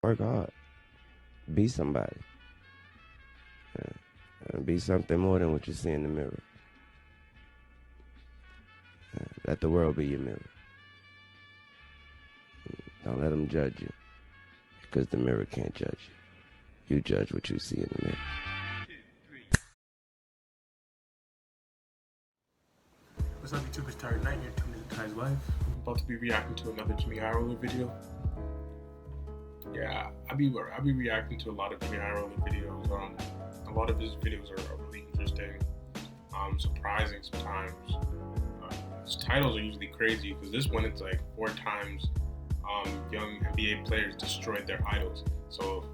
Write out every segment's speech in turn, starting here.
Work hard. Be somebody. Be something more than what you see in the mirror. Let the world be your mirror. Don't let them judge you, because the mirror can't judge you. You judge what you see in the mirror. What's up, YouTube? It's Tyler Knight here, tuning into Ty's Life. I'm about to be reacting to another Jimmy High Roller video. Yeah, I'll be reacting to a lot of Jimmy High Roller videos. A lot of his videos are really interesting, surprising sometimes. His titles are usually crazy, because this one, it's like 4 times young NBA players destroyed their idols. So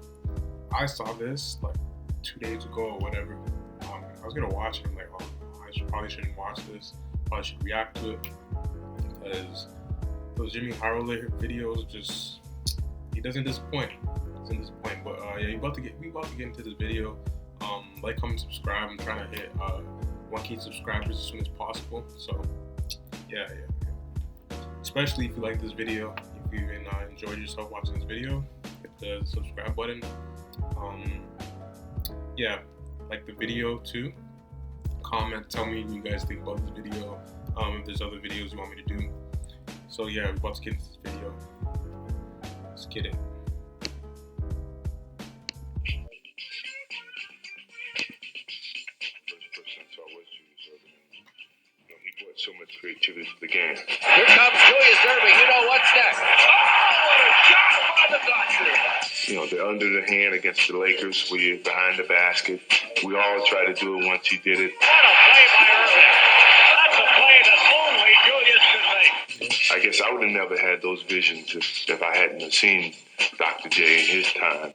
I saw this like 2 days ago or whatever. I was gonna watch it. I'm like, oh, probably shouldn't watch this. Probably should react to it, because those Jimmy High Roller videos, just, he doesn't disappoint. But yeah, we about to get into this video. Like, comment, subscribe. I'm trying to hit 1K subscribers as soon as possible. So yeah. Especially if you like this video, if you even enjoyed yourself watching this video, hit the subscribe button. Yeah, like the video too. Comment, tell me what you guys think about this video. If there's other videos you want me to do. So yeah, we're about to get into this video. Let's get it. So much creativity to the game. Here comes Julius Erving. You know what's next. Oh, what a shot by the Dodgers. You know, they're under the hand against the Lakers. We're behind the basket. We all try to do it once he did it. What a play by Erving. That's a play that only Julius could make. I guess I would have never had those visions if I hadn't have seen Dr. J in his time.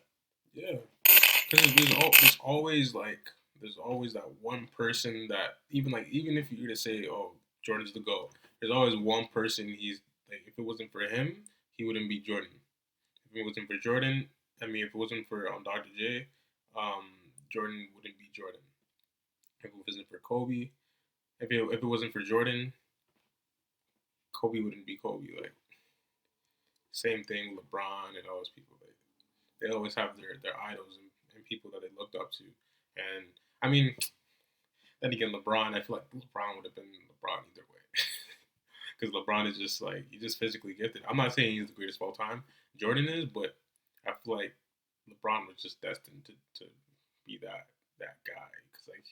Yeah, because there's always that one person that even if you were to say, oh, Jordan's the GOAT, there's always one person he's like, if it wasn't for him, he wouldn't be Jordan. If it wasn't for Jordan, if it wasn't for Dr. J, Jordan wouldn't be Jordan. If it wasn't for Kobe, if it wasn't for Jordan, Kobe wouldn't be Kobe. Like, same thing, LeBron and all those people. Like, they always have their idols and people that they looked up to. And then again, LeBron, I feel like LeBron would have been LeBron either way. Because LeBron is just like, he's just physically gifted. I'm not saying he's the greatest of all time. Jordan is, but I feel like LeBron was just destined to be that guy. Because like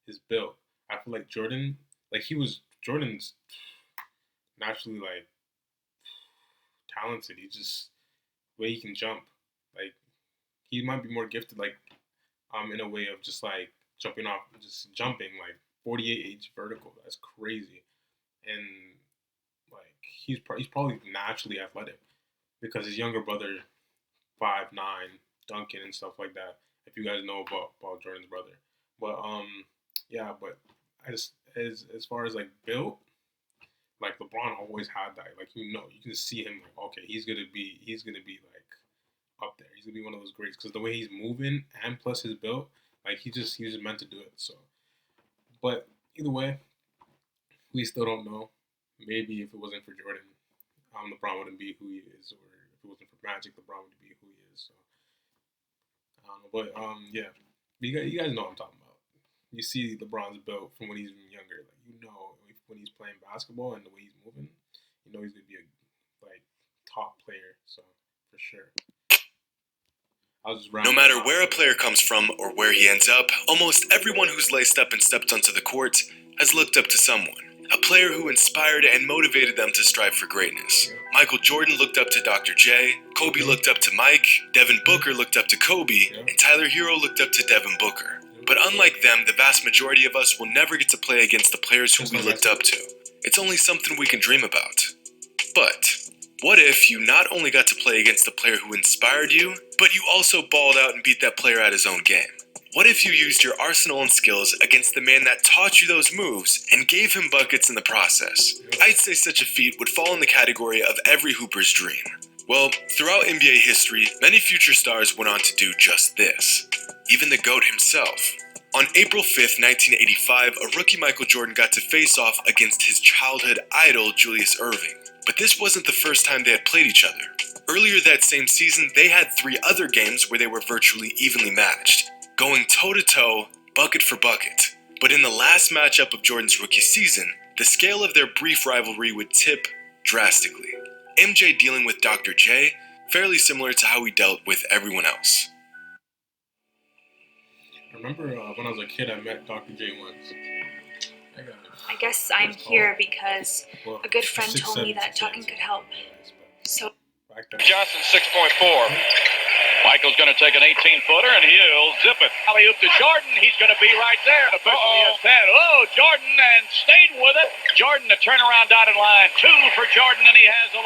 his build, I feel like Jordan's naturally like talented. He just, the way he can jump, like he might be more gifted like in a way of just like jumping like 48 vertical. That's crazy. And like he's probably naturally athletic, because his younger brother, 5'9", Duncan and stuff like that. If you guys know about Jordan's brother, but yeah, but as far as like built, like LeBron always had that. Like, you can see him like, okay, he's gonna be like up there. He's gonna be one of those greats, because the way he's moving and plus his build, like he was just meant to do it. So, but either way, we still don't know. Maybe if it wasn't for Jordan, LeBron wouldn't be who he is, or if it wasn't for Magic, LeBron would be who he is. So I don't know, but yeah, you guys know what I'm talking about. You see LeBron's build from when he's younger, like when he's playing basketball and the way he's moving, he's gonna be a like top player. So for sure. No matter where a player comes from or where he ends up, almost everyone who's laced up and stepped onto the court has looked up to someone. A player who inspired and motivated them to strive for greatness. Michael Jordan looked up to Dr. J, Kobe looked up to Mike, Devin Booker looked up to Kobe, and Tyler Herro looked up to Devin Booker. But unlike them, the vast majority of us will never get to play against the players who we looked up to. It's only something we can dream about. But what if you not only got to play against the player who inspired you, but you also balled out and beat that player at his own game? What if you used your arsenal and skills against the man that taught you those moves and gave him buckets in the process? I'd say such a feat would fall in the category of every hooper's dream. Well, throughout NBA history, many future stars went on to do just this. Even the GOAT himself. On April 5th, 1985, a rookie Michael Jordan got to face off against his childhood idol, Julius Erving. But this wasn't the first time they had played each other. Earlier that same season, they had 3 other games where they were virtually evenly matched, going toe-to-toe, bucket for bucket. But in the last matchup of Jordan's rookie season, the scale of their brief rivalry would tip drastically. MJ dealing with Dr. J, fairly similar to how he dealt with everyone else. I remember when I was a kid, I met Dr. J once. I guess I'm here because Well, a good friend six, told me seven, that talking could help. So Back then. Johnson 6.4. Michael's going to take an 18-footer and he'll zip it. Alley-oop to Jordan. He's going to be right there. Officially has 10. Oh, Jordan and stayed with it. Jordan, the turnaround dotted line. 2 for Jordan and he has 11.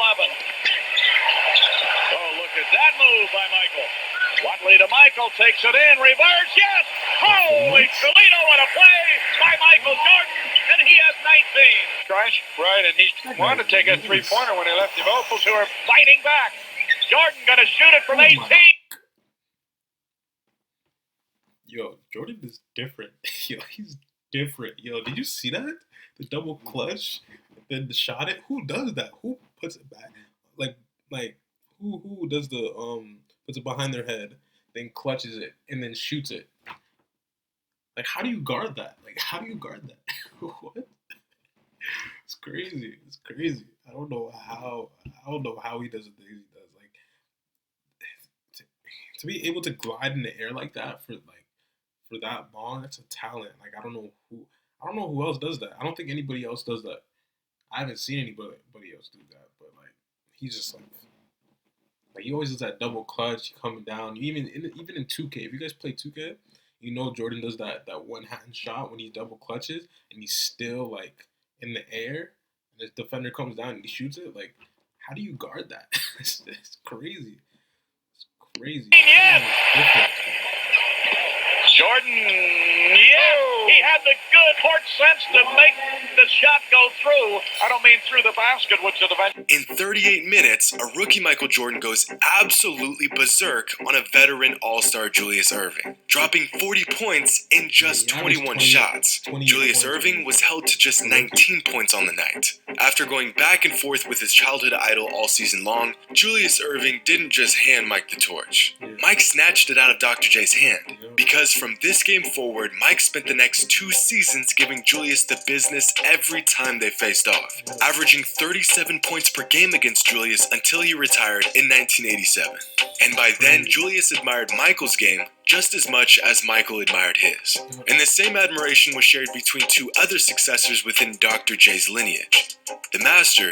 Oh, look at that move by Michael. Watley to Michael, takes it in, reverse, yes! Holy Toledo, what a play by Michael Jordan, and he has 19. Right, and he wanted to take a three-pointer when he left the Opals, who are fighting back. Jordan gonna shoot it from 18. Yo, Jordan is different. Yo, he's different. Yo, did you see that? The double clutch, then the shot it. Who does that? Who puts it back? Like who does the puts it behind their head, then clutches it and then shoots it? Like, how do you guard that? Like, how do you guard that? What? It's crazy. It's crazy. I don't know how he does the things he does. Like, to be able to glide in the air like that for that long, that's a talent. Like, I don't know who else does that. I don't think anybody else does that. I haven't seen anybody else do that. But like, he's just like he always does that double clutch coming down. Even in 2K, if you guys play 2K, you know Jordan does that one hand shot when he double clutches and he's still like in the air and his defender comes down and he shoots it. Like, how do you guard that? It's crazy. It's crazy. Yes! Jordan, yeah, he had the good court sense to make the shot go through. I don't mean through the basket, which is the In 38 minutes, a rookie Michael Jordan goes absolutely berserk on a veteran all-star Julius Erving, dropping 40 points in just 21 shots. Julius Erving was held to just 19 points on the night. After going back and forth with his childhood idol all season long, Julius Erving didn't just hand Mike the torch. Mike snatched it out of Dr. J's hand, because from this game forward, Mike spent the next 2 seasons giving Julius the business every time they faced off, averaging 37 points per game against Julius until he retired in 1987. And by then, Julius admired Michael's game just as much as Michael admired his. And the same admiration was shared between 2 other successors within Dr. J's lineage, the master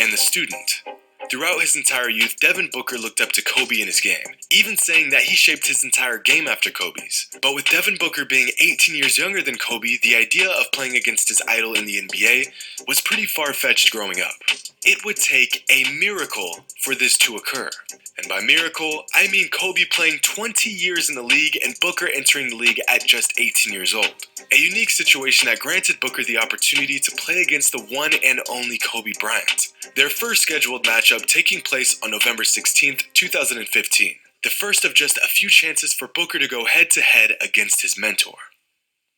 and the student. Throughout his entire youth, Devin Booker looked up to Kobe in his game, even saying that he shaped his entire game after Kobe's. But with Devin Booker being 18 years younger than Kobe, the idea of playing against his idol in the NBA was pretty far-fetched growing up. It would take a miracle for this to occur. And by miracle, I mean Kobe playing 20 years in the league and Booker entering the league at just 18 years old. A unique situation that granted Booker the opportunity to play against the one and only Kobe Bryant. Their first scheduled matchup taking place on November 16th, 2015. The first of just a few chances for Booker to go head-to-head against his mentor.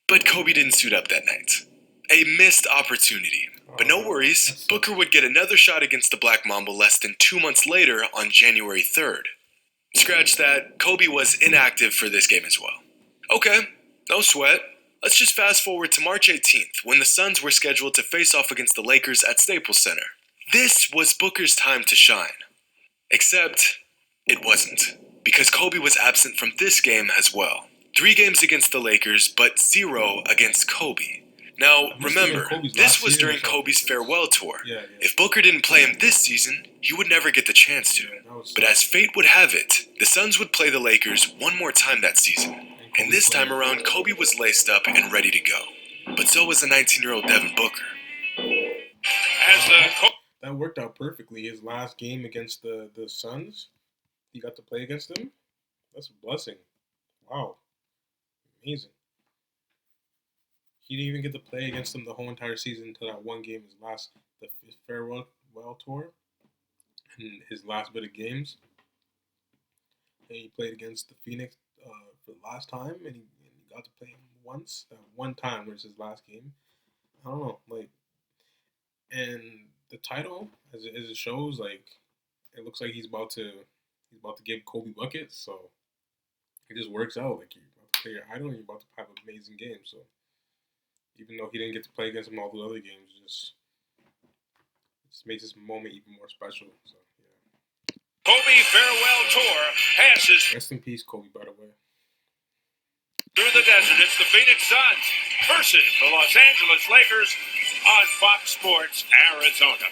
But Kobe didn't suit up that night. A missed opportunity. But no worries, Booker would get another shot against the Black Mamba less than 2 months later on January 3rd. Scratch that, Kobe was inactive for this game as well. Okay, no sweat. Let's just fast forward to March 18th, when the Suns were scheduled to face off against the Lakers at Staples Center. This was Booker's time to shine. Except, it wasn't, because Kobe was absent from this game as well. 3 games against the Lakers, but 0 against Kobe. Now, remember, this was during Kobe's farewell tour. If Booker didn't play him this season, he would never get the chance to. But as fate would have it, the Suns would play the Lakers one more time that season. And this time around, Kobe was laced up and ready to go. But so was the 19-year-old Devin Booker. That worked out perfectly. His last game against the Suns, he got to play against them. That's a blessing. Wow. Amazing. He didn't even get to play against them the whole entire season until that one game, his farewell tour, and his last bit of games. And he played against the Phoenix for the last time, and he got to play him once. That one time was his last game. I don't know, like, and the title, as it shows, like, it looks like he's about to give Kobe buckets. So it just works out. Like, you're about to play your idol and you're about to have an amazing game. So even though he didn't get to play against him all the other games, it just makes this moment even more special. So yeah. Kobe farewell tour passes Rest in peace, Kobe, by the way. through the desert. It's the Phoenix Suns versus the Los Angeles Lakers on Fox Sports Arizona.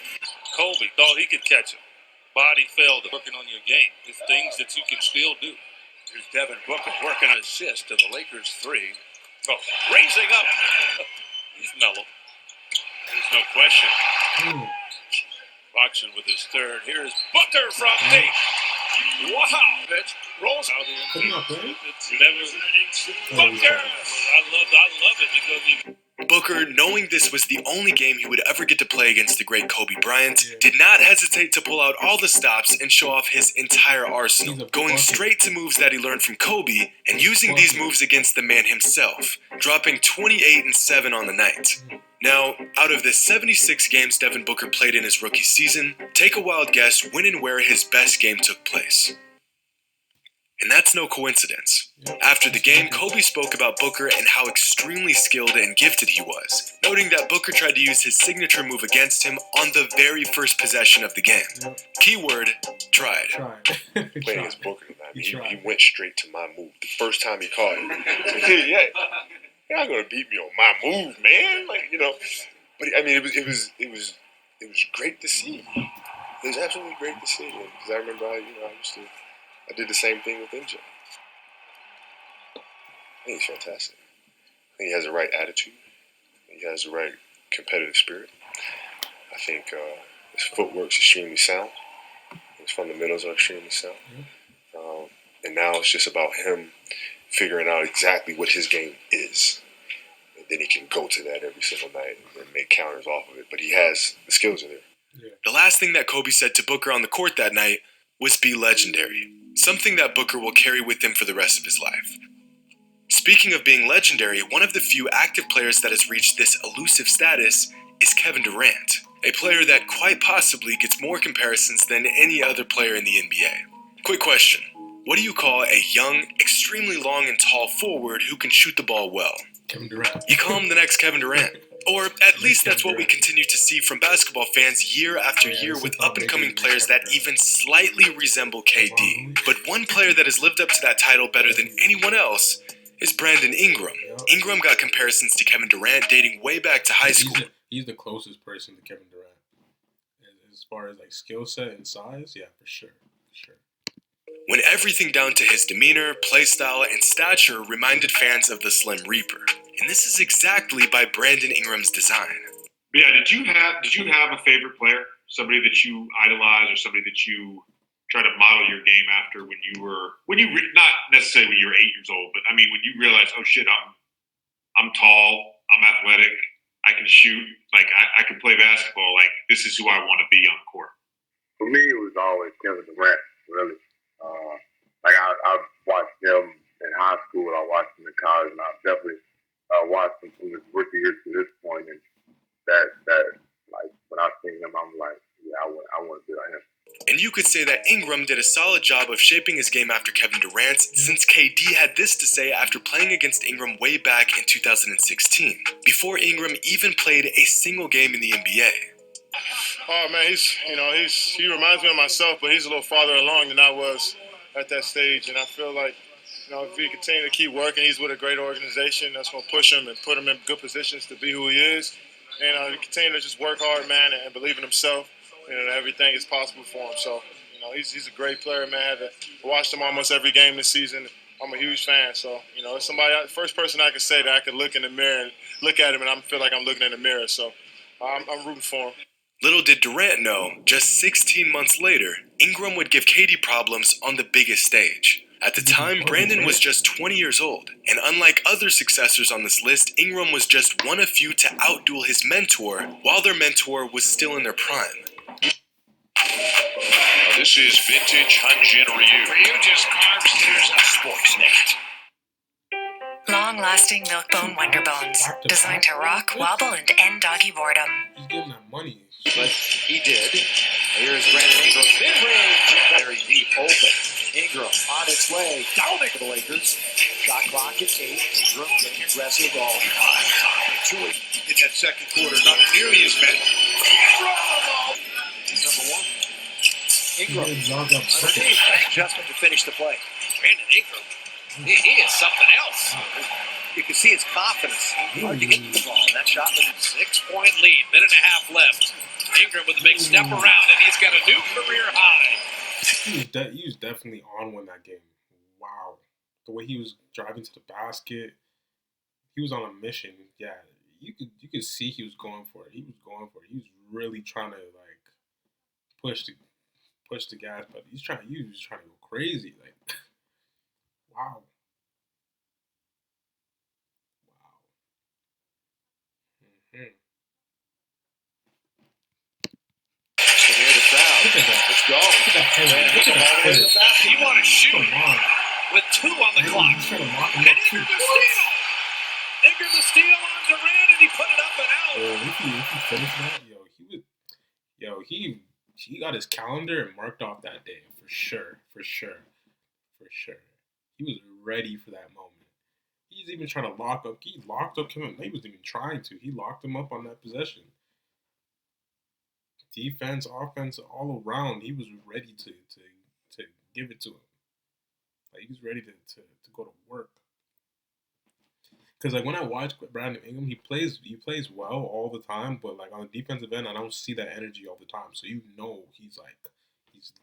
Kobe thought he could catch him. Body failed working on your game. There's things that you can still do. Here's Devin Booker working an assist to the Lakers 3. Oh, raising up. He's mellow. There's no question. Boxing with his third. Here's Booker from deep. Wow. Pitch rolls out Kobe not playing? Booker. I love it because he. Booker, knowing this was the only game he would ever get to play against the great Kobe Bryant, did not hesitate to pull out all the stops and show off his entire arsenal, going straight to moves that he learned from Kobe and using these moves against the man himself, dropping 28 and 7 on the night. Now, out of the 76 games Devin Booker played in his rookie season, take a wild guess when and where his best game took place. And that's no coincidence. After the game, Kobe spoke about Booker and how extremely skilled and gifted he was, noting that Booker tried to use his signature move against him on the very first possession of the game. Keyword, tried. Playing against Booker tonight, he went straight to my move. The first time he called it, you're not gonna beat me on my move, man. Like, you know. But I mean, it was great to see. It was absolutely great to see, because I remember I did the same thing with MJ. I think he's fantastic. I think he has the right attitude. He has the right competitive spirit. I think his footwork's extremely sound. His fundamentals are extremely sound. And now it's just about him figuring out exactly what his game is. And then he can go to that every single night and make counters off of it. But he has the skills in there. Yeah. The last thing that Kobe said to Booker on the court that night was be legendary. Something that Booker will carry with him for the rest of his life. Speaking of being legendary, one of the few active players that has reached this elusive status is Kevin Durant, a player that quite possibly gets more comparisons than any other player in the NBA. Quick question. What do you call a young, extremely long and tall forward who can shoot the ball well? Kevin Durant. You call him the next Kevin Durant. Or at least that's what we continue to see from basketball fans year after year with up-and-coming players that even slightly resemble KD. But one player that has lived up to that title better than anyone else is Brandon Ingram. Ingram got comparisons to Kevin Durant dating way back to high school. He's the closest person to Kevin Durant. As far as like skill set and size, yeah, for sure. When everything down to his demeanor, playstyle, and stature reminded fans of the Slim Reaper. And this is exactly by Brandon Ingram's design. Yeah, did you have a favorite player? Somebody that you idolize or somebody that you try to model your game after not necessarily when you were 8 years old, but I mean when you realized, oh shit, I'm tall, I'm athletic, I can shoot, like I can play basketball, like this is who I want to be on the court. For me, it was always Kevin Durant, really. I watched him in high school, I watched him in college, and I've definitely watched him from his rookie year to this point. And that like when I seen him, I'm like, yeah, I want to be like him. And you could say that Ingram did a solid job of shaping his game after Kevin Durant's, since KD had this to say after playing against Ingram way back in 2016, before Ingram even played a single game in the NBA. Oh man, he reminds me of myself, but he's a little farther along than I was at that stage. And I feel like, if he continue to keep working, he's with a great organization that's going to push him and put him in good positions to be who he is. And he continue to just work hard, man, and believe in himself. Everything is possible for him. So, he's a great player, man. I watched him almost every game this season. I'm a huge fan. So, it's somebody, first person I can say that I can look in the mirror and look at him and I feel like I'm looking in the mirror. So, I'm rooting for him. Little did Durant know, just 16 months later, Ingram would give KD problems on the biggest stage. At the time, Brandon was just 20 years old, and unlike other successors on this list, Ingram was just one of few to outduel his mentor, while their mentor was still in their prime. This is vintage Hyunjin Ryu. Ryu just carves through Sportsnet. Long-lasting Milk-Bone Wonder Bones, designed to rock, wobble, and end doggy boredom. He's getting that money. But he did. Here's Brandon Ingram. Mid-range. Very deep open. Ingram on its way. Down to the Lakers. Shot clock at 8. Ingram getting aggressive. All in that second quarter. Not nearly as many. Number one. Ingram underneath. Adjustment to finish the play. Brandon Ingram. He is something else. You can see his confidence. Hard to get to the ball. That shot was a 6-point lead. Minute and a half left. Ingram with a big step around, and he's got a new career high. He was definitely on when that game. Wow. The way he was driving to the basket. He was on a mission. Yeah. You could see he was going for it. He was going for it. He was really trying to push the gas, but he was trying to go crazy. Wow. So near the foul. Let's go. You want to shoot with 2 on the clock. And Ingram the steal. Ingram the steal on Durant, and he put it up and out. If he finished that, he got his calendar and marked off that day for sure. He was ready for that moment. He's even trying to lock up. He locked up him. He wasn't even trying to. He locked him up on that possession. Defense, offense, all around. He was ready to give it to him. He was ready to go to work. Because when I watch Brandon Ingram, he plays well all the time, but on the defensive end, I don't see that energy all the time. So he's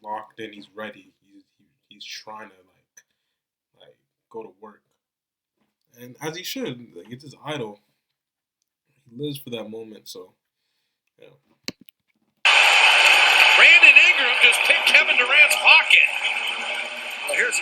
locked in, he's ready, he's trying to go to work, and as he should. It's his idol. He lives for that moment. So yeah. Brandon Ingram just picked Kevin Durant's pocket. Well,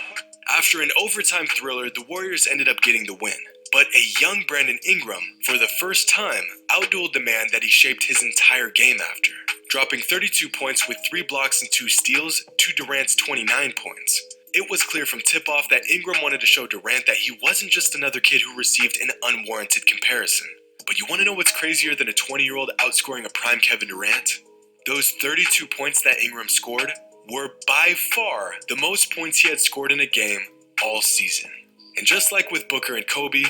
After an overtime thriller, the Warriors ended up getting the win. But a young Brandon Ingram, for the first time, outdueled the man that he shaped his entire game after, dropping 32 points with 3 blocks and 2 steals to Durant's 29 points. It was clear from tip-off that Ingram wanted to show Durant that he wasn't just another kid who received an unwarranted comparison. But you want to know what's crazier than a 20-year-old outscoring a prime Kevin Durant? Those 32 points that Ingram scored were by far the most points he had scored in a game all season. And just like with Booker and Kobe,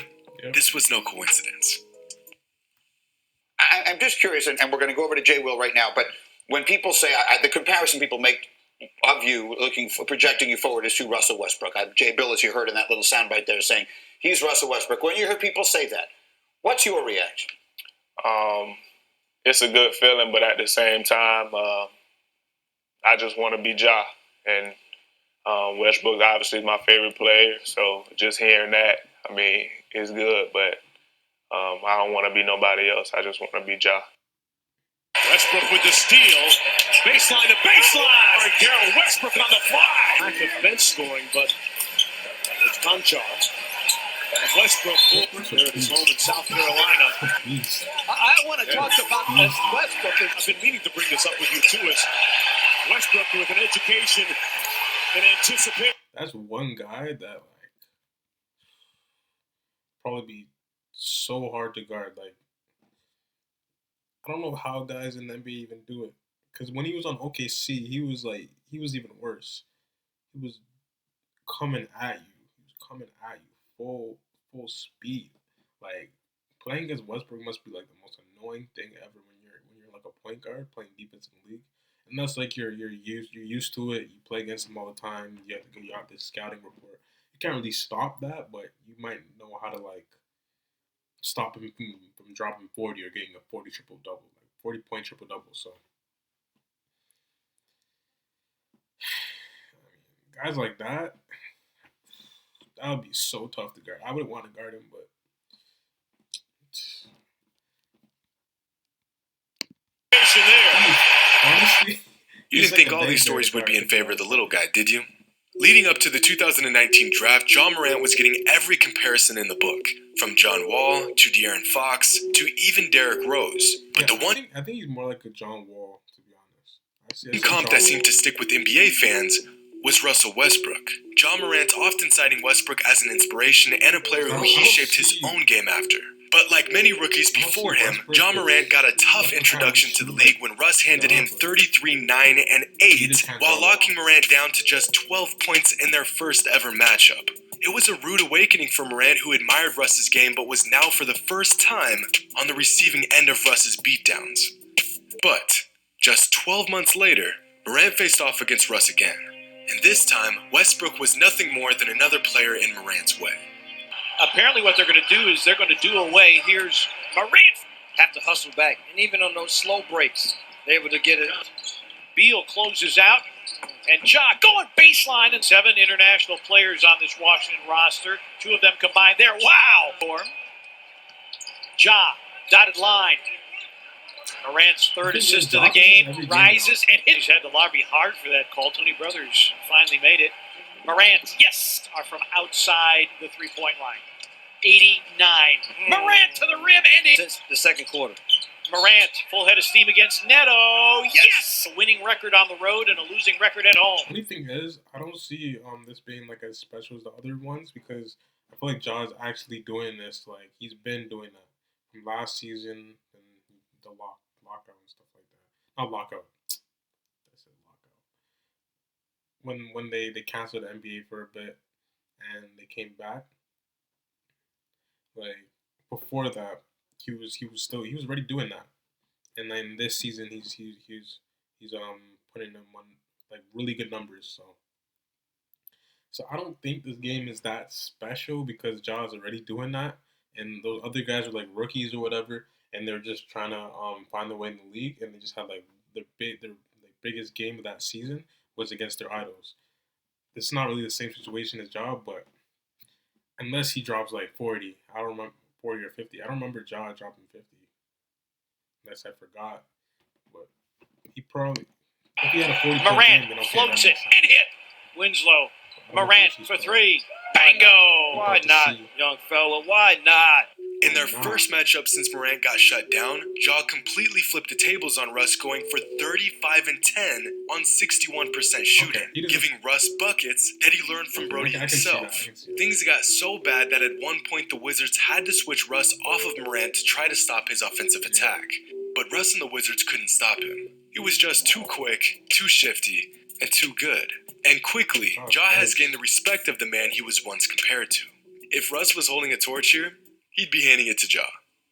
this was no coincidence. I'm just curious, and we're going to go over to Jay Will right now, but when people say, the comparison people make of you, projecting you forward, is to Russell Westbrook. Jay Bill, as you heard in that little soundbite there, saying he's Russell Westbrook. When you hear people say that, what's your reaction? It's a good feeling, but at the same time, I just want to be Ja. And Westbrook obviously is my favorite player, so just hearing that, is good, but I don't want to be nobody else. I just want to be Ja. Westbrook with the steal. Baseline to baseline. Darryl Westbrook on the fly. Lack of bench scoring, but it's Conchar. And Westbrook there at his home in South Carolina. I want to talk about Westbrook. I've been meaning to bring this up with you too. Is Westbrook with an education and anticipation. That's one guy that probably be so hard to guard. I don't know how guys in the NBA even do it. Because when he was on OKC, he was even worse. He was coming at you. Full speed. Playing against Westbrook must be the most annoying thing ever when you're a point guard playing defense in the league. And that's you're used to it. You play against him all the time. You have this scouting report. You can't really stop that, but you might know how to stop him from dropping 40 or getting a 40 triple-double, 40-point triple-double. So, guys like that would be so tough to guard. I wouldn't want to guard him, but honestly, you didn't think all these stories would be in favor of the little guy, did you? Leading up to the 2019 draft, Ja Morant was getting every comparison in the book, from John Wall to De'Aaron Fox to even Derrick Rose. But I think he's more like a John Wall, to be honest. One comp that seemed to stick with NBA fans was Russell Westbrook. Ja Morant often citing Westbrook as an inspiration and a player who he shaped his own game after. But like many rookies before him, Ja Morant got a tough introduction to the league when Russ handed him 33, 9, and 8, while locking Morant down to just 12 points in their first ever matchup. It was a rude awakening for Morant, who admired Russ's game but was now for the first time on the receiving end of Russ's beatdowns. But just 12 months later, Morant faced off against Russ again. And this time, Westbrook was nothing more than another player in Morant's way. Apparently what they're going to do is they're going to do away. Here's Morant. Have to hustle back. And even on those slow breaks, they're able to get it. Beal closes out. And Ja going baseline. And 7 international players on this Washington roster. 2 of them combined there. Wow! For him. Ja, dotted line. Morant's third assist of the game. Rises and hits. He's had to lobby hard for that call. Tony Brothers finally made it. Morant, yes, are from outside the three-point line. 89. Morant to the rim and in. Since the second quarter. Morant, full head of steam against Neto. Yes! A winning record on the road and a losing record at home. The only thing is, I don't see this being like as special as the other ones, because I feel like Ja's actually doing this. Like, he's been doing that from last season and the lockout and stuff like that. Not lockout. When they canceled the NBA for a bit and they came back, like before that, he was already doing that, and then this season he's putting them on like really good numbers. So I don't think this game is that special because Ja's already doing that, and those other guys are like rookies or whatever, and they're just trying to find their way in the league, and they just had like their biggest game of that season was against their idols. It's not really the same situation as Ja, but unless he drops like 40, I don't remember 40 or 50. I don't remember Ja dropping 50, unless I forgot. But he probably, if he had a 40 Morant game, then okay, floats it and hit. Winslow. Morant for 3. Bingo! Why not, young fella? Why not? In their first matchup since Morant got shut down, Ja completely flipped the tables on Russ, going for 35 and 10 on 61% shooting, giving Russ buckets that he learned from Brody himself. Things got so bad that at one point the Wizards had to switch Russ off of Morant to try to stop his offensive attack. But Russ and the Wizards couldn't stop him. He was just too quick, too shifty, and too good. And quickly, Ja has gained the respect of the man he was once compared to. If Russ was holding a torch here, he'd be handing it to Ja.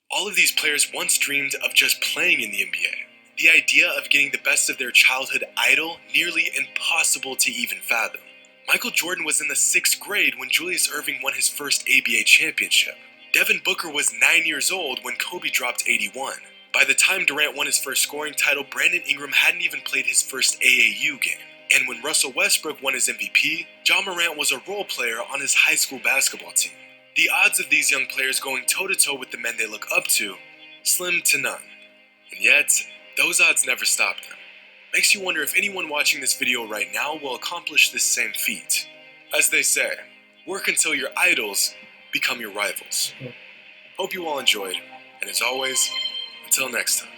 All of these players once dreamed of just playing in the NBA. The idea of getting the best of their childhood idol, nearly impossible to even fathom. Michael Jordan was in the 6th grade when Julius Erving won his first ABA championship. Devin Booker was 9 years old when Kobe dropped 81. By the time Durant won his first scoring title, Brandon Ingram hadn't even played his first AAU game. And when Russell Westbrook won his MVP, Ja Morant was a role player on his high school basketball team. The odds of these young players going toe-to-toe with the men they look up to, slim to none. And yet, those odds never stopped them. Makes you wonder if anyone watching this video right now will accomplish this same feat. As they say, work until your idols become your rivals. Hope you all enjoyed, and as always, until next time.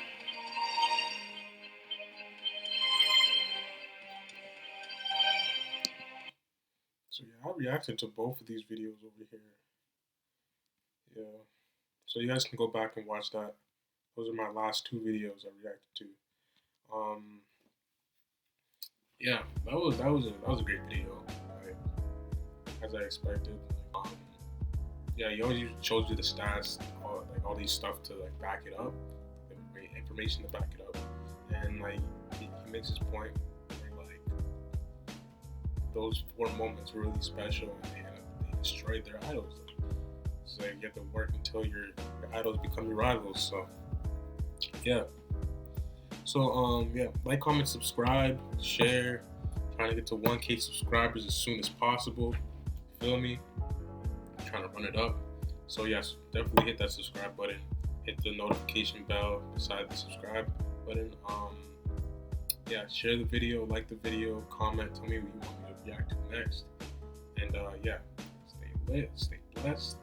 So yeah, I reacted to both of these videos over here. Yeah, so you guys can go back and watch that. Those are my last 2 videos I reacted to. Yeah, that was a great video, as I expected. Yeah, he always shows you the stats, all these stuff to like back it up, the information to back it up, and like he makes his point. Like those 4 moments were really special, and they destroyed their idols. So you have to work until your idols become your rivals. So yeah. So yeah, like, comment, subscribe, share. Trying to get to 1K subscribers as soon as possible. Feel me? I'm trying to run it up. So yes, definitely hit that subscribe button. Hit the notification bell beside the subscribe button. Yeah, share the video, like the video, comment, tell me what you want me to react to next. And yeah, stay lit, stay blessed.